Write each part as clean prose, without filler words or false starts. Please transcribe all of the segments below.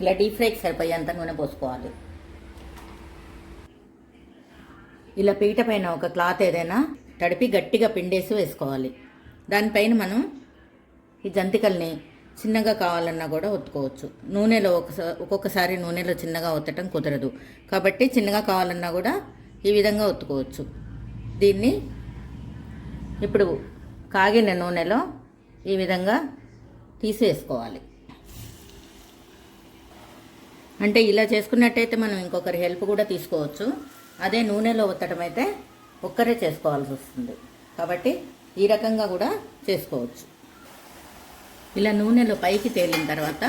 ఇలా డీప్ ఫ్రైకి సరిపోయేంత నూనె పోసుకోవాలి. ఇలా పీట పైన ఒక క్లాత్ ఏదైనా తడిపి గట్టిగా పిండేసి వేసుకోవాలి. దానిపైన మనం ఈ జంతికల్ని చిన్నగా కావాలన్నా కూడా ఒత్తుకోవచ్చు. నూనెలో ఒక్కొక్కసారి నూనెలో చిన్నగా ఒత్తటం కుదరదు కాబట్టి చిన్నగా కావాలన్నా కూడా ఈ విధంగా ఒత్తుకోవచ్చు. దీన్ని ఇప్పుడు కాగిన నూనెలో ఈ విధంగా తీసేసుకోవాలి. అంటే ఇలా చేసుకున్నట్టయితే మనం ఇంకొకరి హెల్ప్ కూడా తీసుకోవచ్చు. అదే నూనెలో ఒత్తడం అయితే ఒక్కరే చేసుకోవాల్సి వస్తుంది కాబట్టి ఈ రకంగా కూడా చేసుకోవచ్చు. ఇలా నూనెలో పైకి తేలిన తర్వాత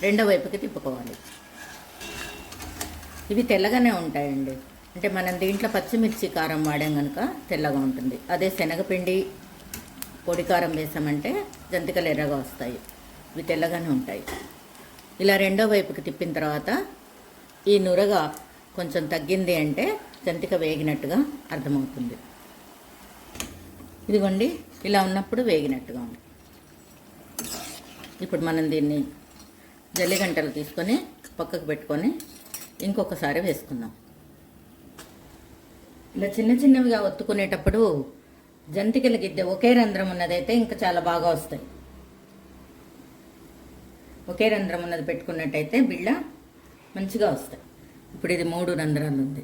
రెండో వైపుకి తిప్పుకోవాలి. ఇవి తెల్లగానే ఉంటాయండి. అంటే మనం దీంట్లో పచ్చిమిర్చి కారం వాడాం కనుక తెల్లగా ఉంటుంది. అదే శనగపిండి పొడి కారం వేసామంటే జంతికలు ఎర్రగా వస్తాయి. ఇవి తెల్లగానే ఉంటాయి. ఇలా రెండో వైపుకి తిప్పిన తర్వాత ఈ నురగ కొంచెం తగ్గింది అంటే జంతిక వేగినట్టుగా అర్థమవుతుంది. ఇదిగోండి ఇలా ఉన్నప్పుడు వేగినట్టుగా ఉంది. ఇప్పుడు మనం దీన్ని జల్లిగంటలు తీసుకొని పక్కకు పెట్టుకొని ఇంకొకసారి వేసుకుందాం. ఇలా చిన్న చిన్నవిగా ఒత్తుకునేటప్పుడు జంతికల గిద్దె ఒకే రంధ్రం ఉన్నదైతే ఇంకా చాలా బాగా వస్తాయి. ఒకే రంధ్రం ఉన్నది పెట్టుకున్నట్టయితే బిళ్ళ మంచిగా వస్తాయి. ఇప్పుడు ఇది 3 రంధ్రాలు ఉంది.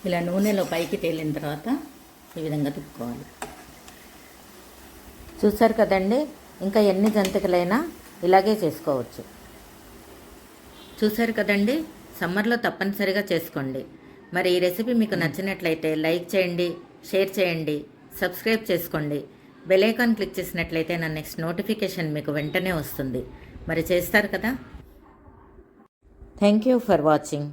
ఇలా నూనెలో పైకి తేలిన తర్వాత ఈ విధంగా తిప్పుకోవాలి. చూసారు కదండి, ఇంకా ఎన్ని జంతికలైనా ఇలాగే చేసుకోవచ్చు. చూసారు కదండి, సమ్మర్లో తప్పనిసరిగా చేసుకోండి. మరి ఈ రెసిపీ మీకు నచ్చినట్లయితే లైక్ చేయండి, షేర్ చేయండి, సబ్స్క్రైబ్ చేసుకోండి. బెల్ ఐకాన్ క్లిక్ చేసినట్లయితే నా నెక్స్ట్ నోటిఫికేషన్ మీకు వెంటనే వస్తుంది. మరి చేస్తారు కదా. Thank you for watching.